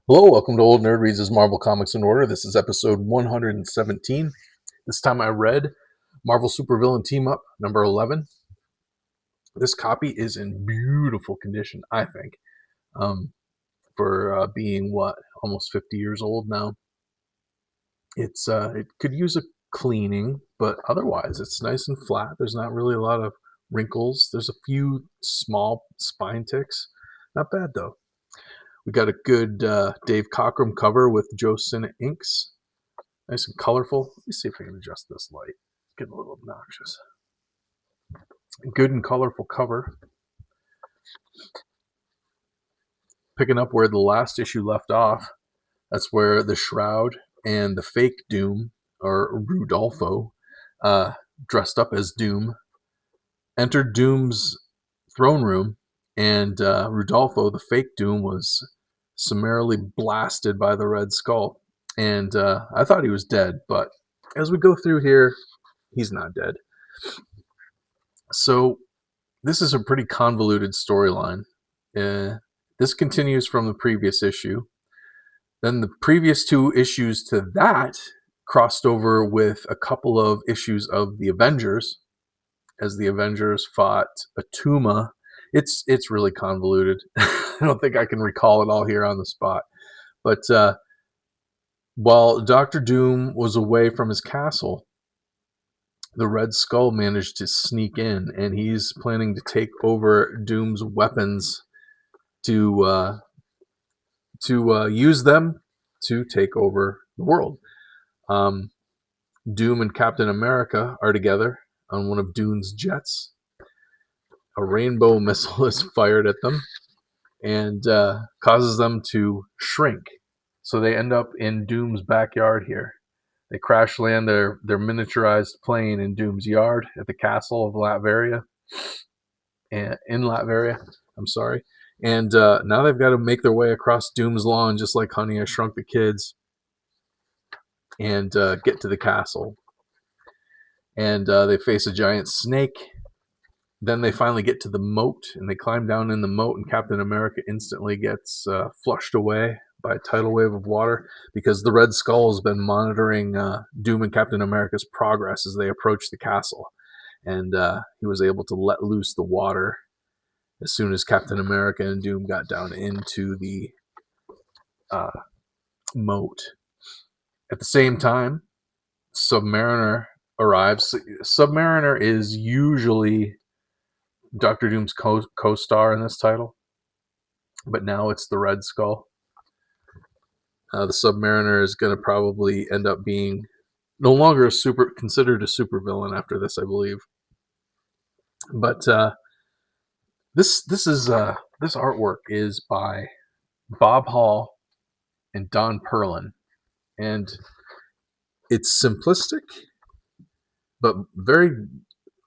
Hello, welcome to Old Nerd Reads his Marvel Comics in Order. This is episode 117. This time I read Marvel Supervillain Team Up number 11. This copy is in beautiful condition, I think, for being almost 50 years old now. It could use a cleaning, but otherwise it's nice and flat. There's not really a lot of wrinkles. There's a few small spine ticks. Not bad though. We got a good Dave Cockrum cover with Joe Sinnott inks. Nice and colorful. Let me see if I can adjust this light. It's getting a little obnoxious. Good and colorful cover. Picking up where the last issue left off. That's where the Shroud and the fake Doom, or Rudolfo, dressed up as Doom, entered Doom's throne room, and Rudolfo, the fake Doom, was summarily blasted by the Red Skull. And I thought he was dead, but as we go through here, he's not dead. So this is a pretty convoluted storyline. This continues from the previous issue. Then the previous two issues to that crossed over with a couple of issues of the Avengers, as the Avengers fought Atuma. It's really convoluted. I don't think I can recall it all here on the spot. But while Doctor Doom was away from his castle, the Red Skull managed to sneak in, and he's planning to take over Doom's weapons to use them to take over the world. Doom and Captain America are together on one of Doom's jets. A rainbow missile is fired at them and causes them to shrink. So they end up in Doom's backyard here. They crash land their miniaturized plane in Doom's yard at the castle of Latveria. And in Latveria, I'm sorry. And now they've got to make their way across Doom's lawn, just like Honey, I Shrunk the Kids, and get to the castle. And they face a giant snake. Then they finally get to the moat, and they climb down in the moat, and Captain America instantly gets flushed away by a tidal wave of water because the Red Skull has been monitoring Doom and Captain America's progress as they approach the castle. And he was able to let loose the water as soon as Captain America and Doom got down into the moat. At the same time, Submariner arrives. Submariner is usually Doctor Doom's co-star in this title, but now it's the Red Skull. The Submariner is going to probably end up being no longer considered a supervillain after this, I believe. But this artwork is by Bob Hall and Don Perlin, and it's simplistic, but very,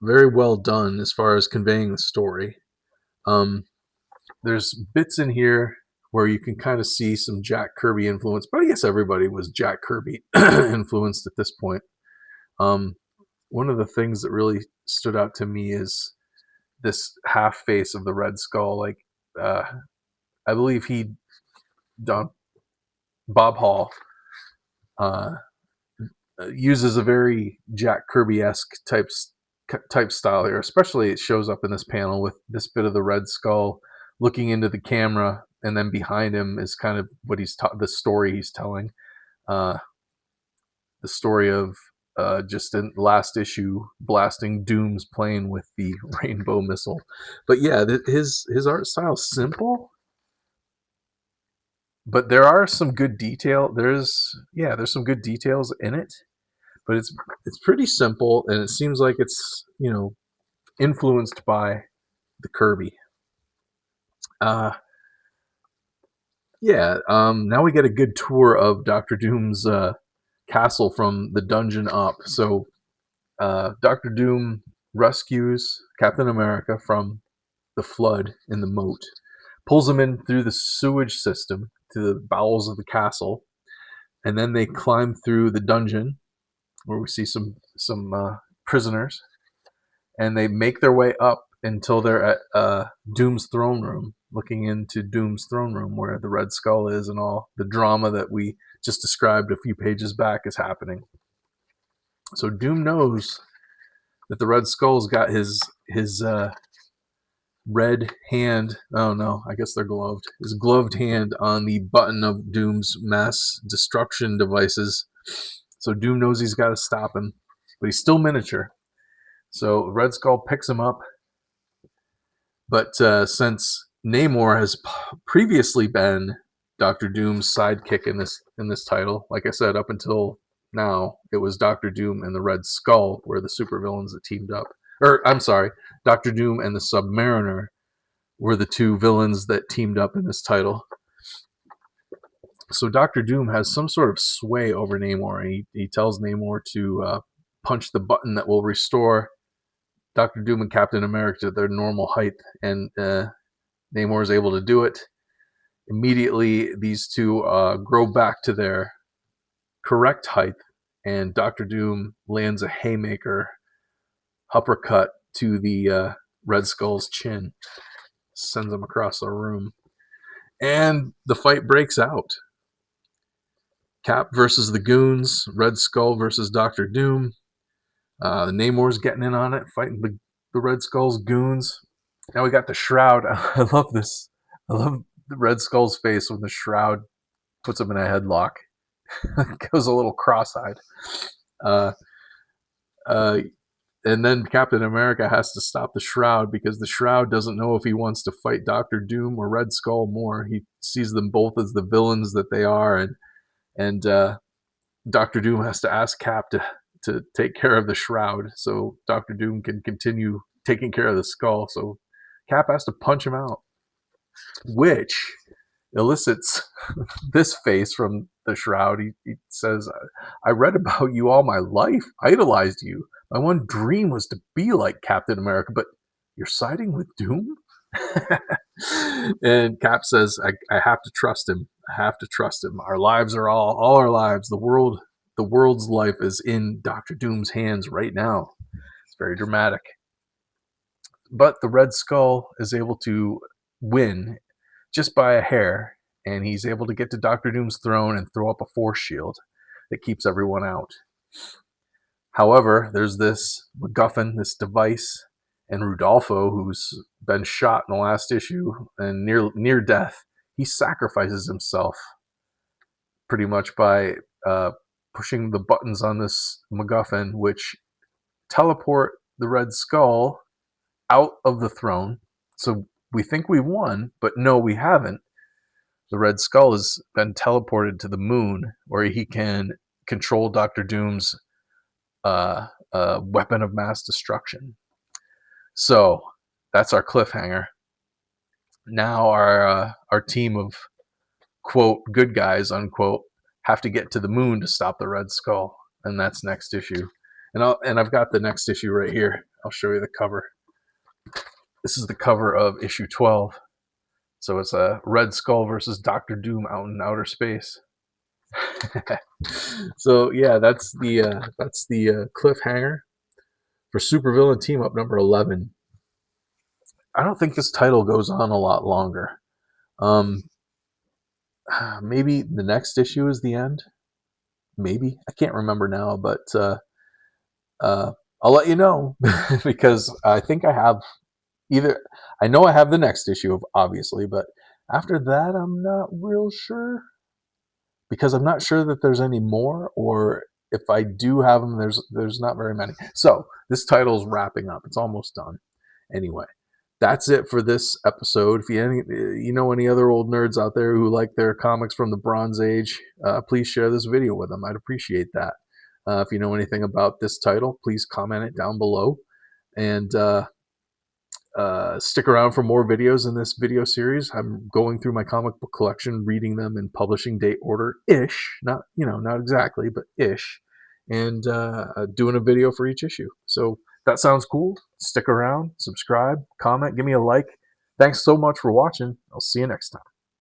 very well done as far as conveying the story. There's bits in here where you can kind of see some Jack Kirby influence, but I guess everybody was Jack Kirby influenced at this point. One of the things that really stood out to me is this half face of the Red Skull. Like, I believe Bob Hall, uses a very Jack Kirby-esque type style here. Especially it shows up in this panel with this bit of the Red Skull looking into the camera, and then behind him is kind of what the story he's telling. The story of just in last issue blasting Doom's plane with the rainbow missile. But yeah, his art style is simple, but there are some good detail. There's some good details in it, but it's pretty simple, and it seems like it's influenced by the Kirby. Now we get a good tour of Doctor Doom's castle from the dungeon up. So Doctor Doom rescues Captain America from the flood in the moat, pulls him in through the sewage system to the bowels of the castle, and then they climb through the dungeon where we see some prisoners, and they make their way up until they're at Doom's throne room. looking into Doom's throne room where the Red Skull is, and all the drama that we just described a few pages back is happening. So Doom knows that the Red Skull's got his red hand. Oh no, I guess they're gloved. His gloved hand on the button of Doom's mass destruction devices. So Doom knows he's got to stop him, but he's still miniature. So Red Skull picks him up. But since Namor has previously been Doctor Doom's sidekick in this title, like I said, up until now, it was Doctor Doom and the Red Skull were the supervillains that teamed up. Or I'm sorry, Doctor Doom and the Submariner were the two villains that teamed up in this title. So Doctor Doom has some sort of sway over Namor, and he tells Namor to punch the button that will restore Doctor Doom and Captain America to their normal height, and Namor is able to do it. Immediately, these two grow back to their correct height, and Doctor Doom lands a haymaker uppercut to the Red Skull's chin, sends him across the room, and the fight breaks out. Cap versus the Goons, Red Skull versus Doctor Doom. Namor's getting in on it, fighting the Red Skull's goons. Now we got the Shroud. I love this. I love the Red Skull's face when the Shroud puts him in a headlock. Goes a little cross-eyed. And then Captain America has to stop the Shroud because the Shroud doesn't know if he wants to fight Doctor Doom or Red Skull more. He sees them both as the villains that they are, and Doctor Doom has to ask Cap to take care of the Shroud so Doctor Doom can continue taking care of the Skull. So Cap has to punch him out, which elicits this face from the Shroud. He says, I read about you all my life, idolized you. My one dream was to be like Captain America, but you're siding with Doom? And Cap says, I have to trust him. I have to trust him. Our lives are all our lives. The world's life is in Doctor Doom's hands right now. It's very dramatic. But the Red Skull is able to win just by a hair, and he's able to get to Doctor Doom's throne and throw up a force shield that keeps everyone out. However, there's this MacGuffin, this device, and Rudolfo, who's been shot in the last issue and near death, he sacrifices himself pretty much by pushing the buttons on this MacGuffin, which teleport the Red Skull out of the throne. So we think we won, but no, we haven't. The Red Skull has been teleported to the moon, where he can control Doctor Doom's weapon of mass destruction. So that's our cliffhanger. Now our team of, quote, good guys, unquote, have to get to the moon to stop the Red Skull, and that's next issue. And I've got the next issue right here. I'll show you the cover. This is the cover of issue 12. So it's a Red Skull versus Doctor Doom out in outer space. So yeah, that's the cliffhanger for Supervillain Team Up number 11. I don't think this title goes on a lot longer. Maybe the next issue is the end. Maybe, I can't remember now, but I'll let you know because I think I have I know I have the next issue of, obviously, but after that I'm not real sure, because I'm not sure that there's any more, or if I do have them, there's not very many. So this title is wrapping up. It's almost done. Anyway, that's it for this episode. If you know any other old nerds out there who like their comics from the Bronze Age, please share this video with them. I'd appreciate that. If you know anything about this title, please comment it down below. And stick around for more videos in this video series. I'm going through my comic book collection, reading them in publishing date order-ish. Not exactly, but ish. And doing a video for each issue. So that sounds cool. Stick around, subscribe, comment, give me a like. Thanks so much for watching. I'll see you next time.